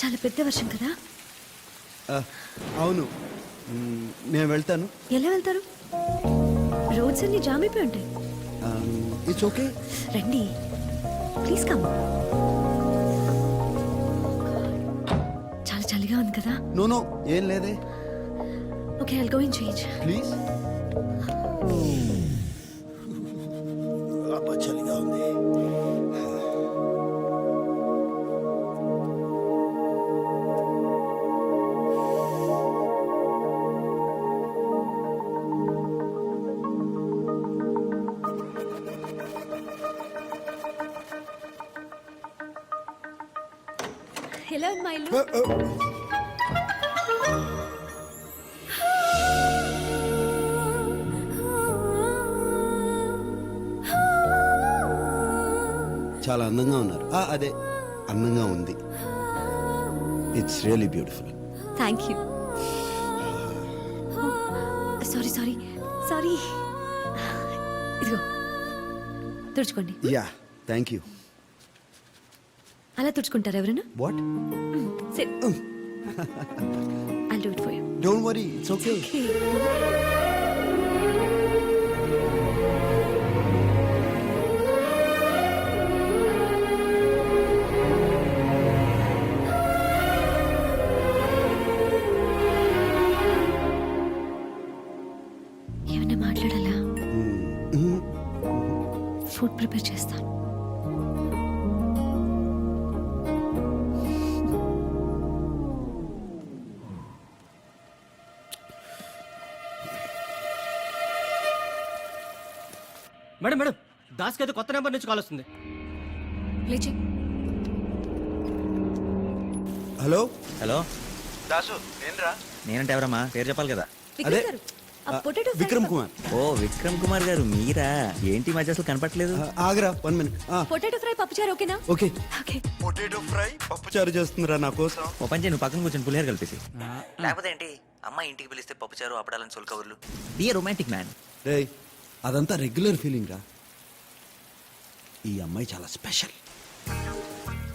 చాలా పెద్ద వర్షం కదా. అవును, నేను వెళ్తాను. ఎలా వెళ్తారు? రోడ్స్ అన్ని జామ్ అయిపోయి ఉంటాయి. It's okay. రండి ప్లీజ్ కమ్. చాలా చలిగా ఉంది కదా. నో నో, ఏం లేదే. Okay, I'll go in change. Please. అబ్బా చలిగా ఉంది. ఎలా ఉంది మా ఇల్లు? చాలా అందంగా ఉన్నారు. అదే అందంగా ఉంది. It's really beautiful. Thank you. Sorry sorry sorry. ఇదిగో తుడుచుకోండి. Yeah thank you. అలా తుడుచుకుంటారు ఎవరైనా? What? Sit. I'll do it for you. Don't worry, it's okay. Okay. ఏమన్నా మాట్లాడాలా? ఫుడ్ ప్రిపేర్ చేస్తాను. మేడం మేడం, దాస్కి అయితే కొత్త నెంబర్ నుంచి కాల్ వస్తుంది. లేచి. హలో హలో దాసు, నేనురా. నేనంటే ఎవరమ్మా? పేరు చెప్పాలి కదా. విక్రమ్ గారు, ఆ పొటాటో ఫ్రై విక్రమ్ కుమార్. ఓ విక్రమ్ కుమార్ గారు మీరా? ఏంటి ఈ మధ్య అసలు కనపట్లేదు. ఆగరా 1 minute. పొటాటో ఫ్రై పప్పుచారు ఓకేనా? ఓకే. ఓకే. పొటాటో ఫ్రై పప్పుచారు చేస్తుందిరా నా కోసం. ఓ పని చేయి, నువ్వు పక్కన కూర్చొని పులిహార కలిపేసి. లేకపోతే ఏంటి, అమ్మాయి ఇంటికి పిలిస్తే పప్పుచారు అప్పడాలని సొలకవర్లు. Be a romantic man. రేయ్, అదంతా రెగ్యులర్ ఫీలింగ్ రా. ఈ అమ్మాయి చాలా స్పెషల్.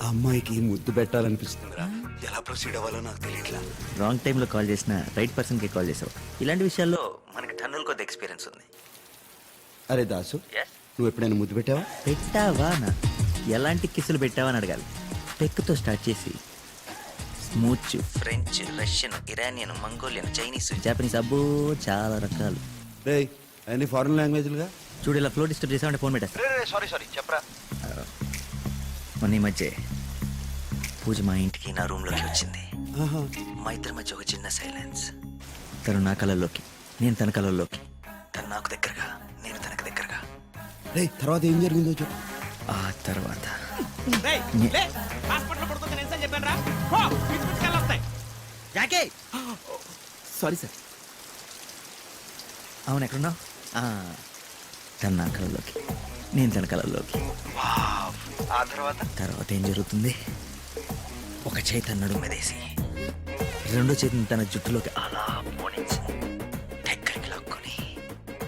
ఆ అమ్మాయికి ముద్దు పెట్టాలనిపిస్తుందిరా. ఎలా ప్రొసీడ్ అవ్వాలో నాకు తెలియట్లా. రాంగ్ టైంలో కాల్ చేసినా రైట్ పర్సన్కి కాల్ చేసావు. ఇలాంటి విషయాల్లో మనకి టన్నుల కొద్ది ఎక్స్పీరియన్స్ ఉంది. అరే దాసు, నువ్వు ఎప్పుడైనా ముద్దు పెట్టావా? పెట్టావా నా? ఎలాంటి కిస్సులు పెట్టావా అని అడగాలి. పెక్కుతో స్టార్ట్ చేసి smooch, French, Russian, Iranian, Mongolian, Chinese, Japanese, అబ్బో చాలా రకాలు. రేయ్, అన్ని ఫారెన్ లాంగ్వేజ్లుగా. చూడు, ఇలా ఫ్లో డిస్టర్బ్ చేసామంటే ఫోన్ పెట్టేస్తా. సారీ చెప్పరా. మొన్న ఈ మధ్య పూజ మా ఇంటికి నా రూమ్లోకి వచ్చింది. మా ఇద్దరి మధ్య ఒక చిన్న సైలెన్స్. తను నా కళల్లోకి, నేను తన కళల్లోకి. తను నాకు దగ్గరగా, నేను తనకు దగ్గరగా. రేయ్, తర్వాత ఏం జరిగిందో చెప్పు. ఆ తర్వాత సారీ సార్. అవును, ఎక్కడున్నావు? తను నా కళల్లోకి, నేను తన కళల్లోకి. ఆ తర్వాత ఏం జరుగుతుంది? ఒక చేయి తన నడుము మీదేసి రెండో చేతిని తన జుట్టులోకి అలా పోనించి దగ్గరికి లాక్కొని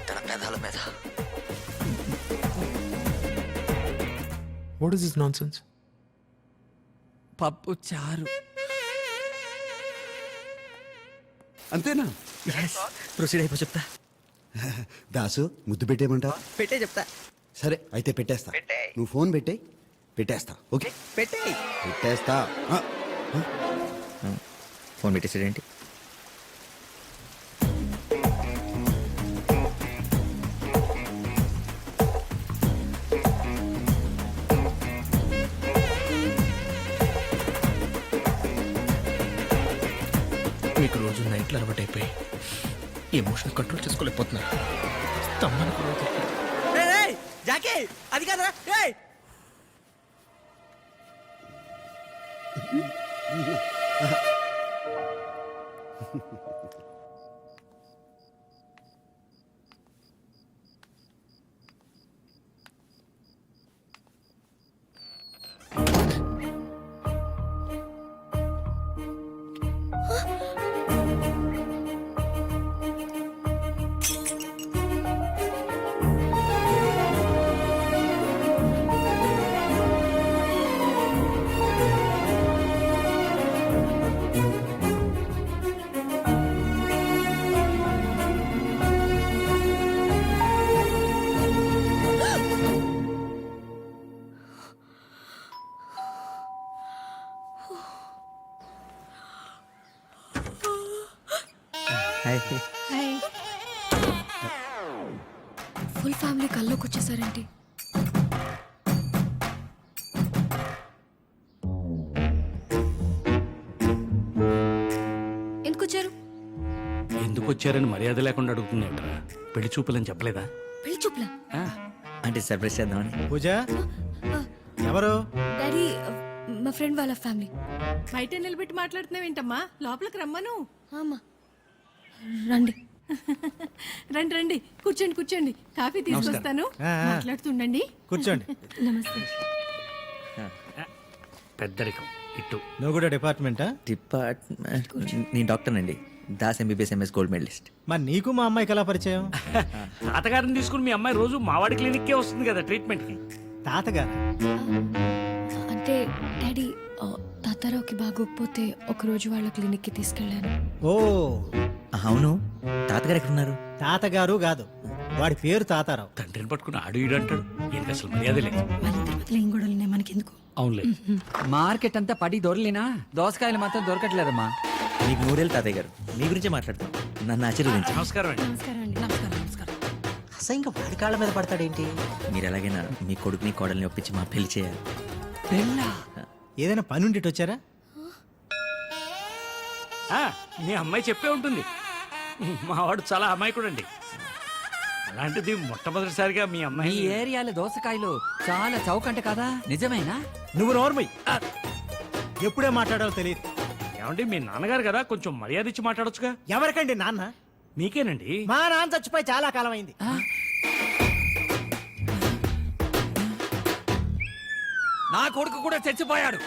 తన పెదాల మీద. What is this nonsense? పప్పు చారు. అంతేనా? ప్రొసీడ్ అయిపో చెప్తా. దాసు, ముద్దు పెట్టేయమంటావా? పెట్టే చెప్తా. సరే అయితే పెట్టేస్తా. నువ్వు ఫోన్ పెట్టేస్తా. ఓకే, పెట్టే. పెట్టేస్తా. ఫోన్ పెట్టేసాడేంటి? మీకు రోజు నైట్లు అలవాటు అయిపోయి ఎమోషన్ కంట్రోల్ చేసుకోలేకపోతున్నారు. స్తంభానికి రోజు జాకే, అది కాదురా. హాయ్ హాయ్ ఫుల్ ఫ్యామిలీ కల్లోకి వచ్చేసారేంటి? ఎందుకు వచ్చారు? ఎందుకు వచ్చారని మర్యాద లేకుండా అడుగుతున్నాడరా. పెళ్లి చూపులని చెప్పలేదా? పెళ్లి చూపులా? అంటే సర్ప్రైజ్ చేద్దామని. పూజ ఎవరు? డాడీ మా ఫ్రెండ్ వాళ్ళ ఫ్యామిలీ. బయట నిలబెట్టి మాట్లాడుతున్నావేంటమ్మా? లోపలికి రమ్మను. ఆమా రండి. రండి రండి, కూర్చోండి కూర్చోండి, కాఫీ తీసుకొస్తాను. మాట్లాడుతుండండి. కూర్చోండి. నమస్తే. పెద్దరికం ఇటు. నువ్వు కూడా డిపార్ట్మెంటా? డిపార్ట్మెంట్ నేను డాక్టర్ అండి. Das MBBS MS gold medalist. మరి నీకు మా అమ్మాయికి ఎలా పరిచయం? తాతగారిని తీసుకుని మీ అమ్మాయి రోజు మావాడి క్లినిక్కే వస్తుంది కదా ట్రీట్మెంట్ కి. తాతగారు? అంటే డాడీ తాతారావుకి బాగోకపోతే ఒకరోజు వాళ్ళ క్లినిక్కి తీసుకెళ్ళాను. ఓ అవును, తాతగారు ఎక్కడ ఉన్నారు? తాతగారు కాదు, వాడి పేరు తాతారావు. తండ్రిని పట్టుకుని ఆడు ఈడు అంటాడు. ఈయనకి అసలు మర్యాద లేదు. వాళ్ళ తిరుపతిలో ఏం గొడవలున్నాయి మనకెందుకు? అవునులే. మార్కెట్ అంతా పడి దొరలేనా, దోసకాయలు మాత్రం దొరకట్లేదమ్మా. మీకు నూరేళ్ళు తాతయ్య గారు. మీ గురించే మాట్లాడతాం. నన్ను ఆశీర్వదించండి. నమస్కారం అండి. నమస్కారం అండి. నమస్కారం నమస్కారం. అసహ్యంగా వాడి కాళ్ళ మీద పడతాడేంటి? మీరు ఎలాగైనా మీ కొడుకుని కోడల్ని ఒప్పించి మా పెళ్లి చేయాలి. పెళ్ళా? ఏదైనా పని ఉండి వచ్చారా? ఆ, మీ అమ్మాయి చెప్పే ఉంటుంది. మావాడు చాలా అమాయకుడు అండి. అలాంటిది మొట్టమొదటిసారిగా మీ మీ అమ్మాయి ఏరియాలో దోసకాయలు చాలా చౌకంట కదా, నిజమేనా? నువ్వు నోర్మయ్యి. ఎప్పుడే మాట్లాడాలో తెలియదు. ఏమండి మీ నాన్నగారు కదా, కొంచెం మర్యాద ఇచ్చి మాట్లాడొచ్చుగా. ఎవరికండి నాన్న? మీకేనండి. మా నాన్న చచ్చిపోయి చాలా కాలం అయింది. నా కొడుకు కూడా చచ్చిపోయాడు.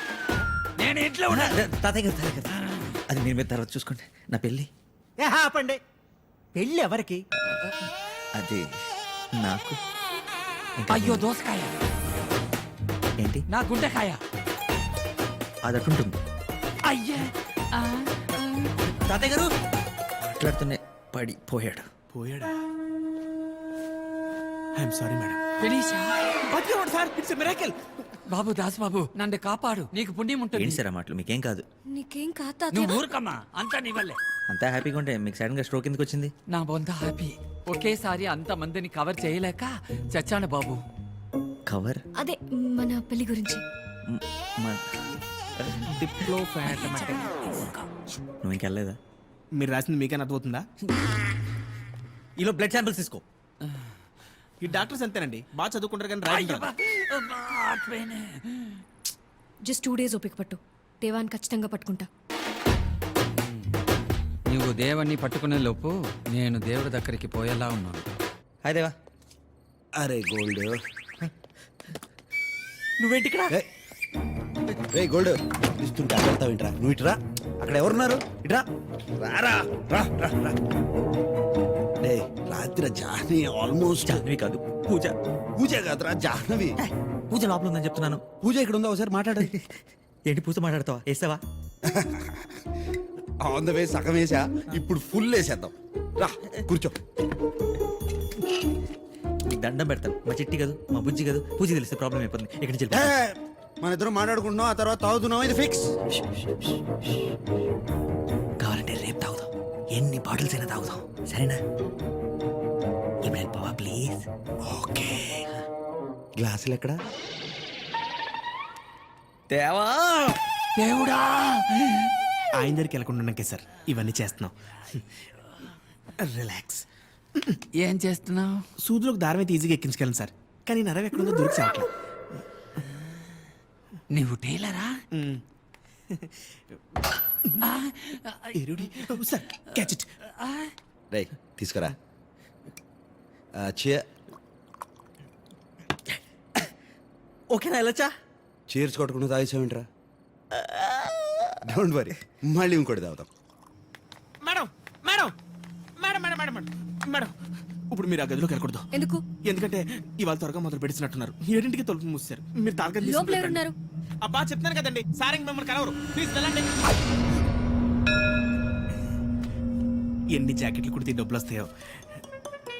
నేను ఇంట్లో ఉన్నా. తాతయ్య గారు, తాతయ్య గారు, అది మీరు తర్వాత చూసుకోండి. నా పెళ్ళి ఆపండి. పెళ్ళి ఎవరికి? అది నాకు. ఇంకా అయ్యో దోసకాయ, ఏంటి? నా గుండెకాయ. అది అటుంటుంది. అయ్యే తాతయ్య గారు మాట్లాడుతూనే పడిపోయాడు. పోయాడా? I'm sorry madam. ఫినిషా? Sir, it's miracle. Babu Das Babu, నన్ను కాపాడు, నీకు పుణ్యం ఉంటుంది. ఏంటి సార్ ఆ మాటలు? మీకేం కాదు. నీకేం కాదు తాతయ్య. నువ్వు ఊరుకమ్మా, అంతా నీ వల్లే. అంతా హ్యాపీగా ఉంటే మీకు సడన్ గా స్ట్రోక్ ఎందుకు వచ్చింది? నా బొంద హ్యాపీ. ఒకేసారి అంత మందిని కవర్ చేయలేక చచ్చాను బాబు. కవర్? అదే మన పెళ్లి గురించి. మ్, మ- నువ్వు ఇంకెళ్ళలేదా? మీరు రాసింది మీకేనా అర్థమవుతుందా? ఈలో బ్లడ్ శాంపిల్స్ తీసుకో. ఈ డాక్టర్స్ అంతేనండి, బాగా చదువుకుంటారు కానీ రాయడం రాదు. జస్ట్ 2 days ఓపిక పట్టు, దేవాన్ని ఖచ్చితంగా పట్టుకుంటా. నువ్వు దేవుణ్ణి పట్టుకునే లోపు నేను దేవుడి దగ్గరికి పోయేలా ఉన్నాను. హాయ్ దేవా. అరే గోల్డ్, నువ్వేంటి ఇక్కడ? రే గోల్డ్, ఇస్తుంటే అడగతావు ఏంట్రా? నువ్వు ఇట్రా. అక్కడ ఎవరున్నారు? ఇట్రా. రారా, రా రా రా. డే, రాత్రి జాహ్నవి ఆల్మోస్ట్. జాహ్నవి కాదు, పూజ. పూజ కాదురా, జాహ్నవి. పూజ లోపల ఉందని చెప్తున్నాను. పూజ ఇక్కడ ఉందా? ఒకసారి మాట్లాడు. ఏంటి పూజ మాట్లాడతావా? వేస్తావా? ఆన్ ద వే సగం వేసా, ఇప్పుడు ఫుల్ వేసేద్దాం. రా కూర్చో. దండం పెడతాను. మా చిట్టి కాదు, మా బుజ్జి కాదు. పూజ తెలిస్తే ప్రాబ్లం అయిపోతుంది. ఇక్కడి నుంచి ఏ, వెళ్ళిపో. మన ఇద్దరం మాట్లాడుకుంటున్నాం, ఆ తర్వాత తాగుతున్నాం, ఇది ఫిక్స్. కావాలంటే రేపు తాగుదాం, ఎన్ని బాటిల్స్ అయినా తాగుదాం, సరేనా? ఇప్పుడు వెళ్ళిపోవా ప్లీజ్. ఓకే. గ్లాసులు ఎక్కడ? దేవా, దేవుడా, ఆయన దగ్గరికి వెళ్ళకుండా సార్ ఇవన్నీ చేస్తున్నాం. రిలాక్స్. ఏం చేస్తున్నావు? సూదులకు దారం అయితే ఈజీగా ఎక్కించగలను సార్, కానీ నరవ ఎక్కడుందో దొరికి చావట్లేదు. నువ్వు టైలరా? ఎరుడి సార్, క్యాచ్ ఇట్. రే తీసుకురా. ఓకేనా వెళ్ళొచ్చా? చీర్స్ కొట్టకుండా తాగేసావేంట్రా? డోంట్ వరీ, మళ్ళీ ఇంకోటి తాగుతాం. Madam madam madam madam madam madam, ఇప్పుడు మీరు ఆ గదిలోకి వెళ్ళకూడదు. ఎందుకు? ఎందుకంటే ఇవాళ త్వరగా మొదలు పెడుతున్నట్టున్నారు. 7ంటికి తలుపు మూసారు. మీరు తారగా లోపల ఎవరున్నారు? అబ్బా చెప్తాను కదండి, సార్ మిమ్మల్ని కలవరు. ప్లీజ్ వెళ్ళండి. ఎన్ని జాకెట్లు కుడితే డబ్బులు వస్తాయో.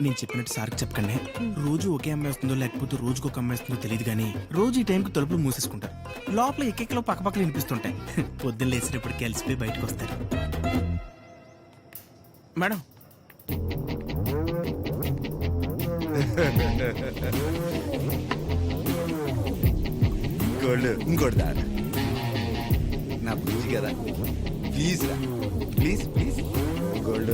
నేను చెప్పినట్టు సార్కి చెప్పకండి. రోజు ఒకే అమ్మాయి వస్తుందో లేకపోతే రోజుకు ఒక అమ్మాయి వస్తుందో తెలియదు, కానీ రోజు ఈ టైంకి తలుపులు మూసేసుకుంటారు. లోపల ఎక్కెక్కలో పక్కపక్కలు వినిపిస్తుంటాయి. పొద్దున్న లేచినప్పుడు కలిసిపోయి బయటకు వస్తారు. మేడం గోల్డ్ ఇంకోటి దా నా బుజ్జి కదా ప్లీజ్ రా ప్లీజ్ ప్లీజ్ గోల్డ్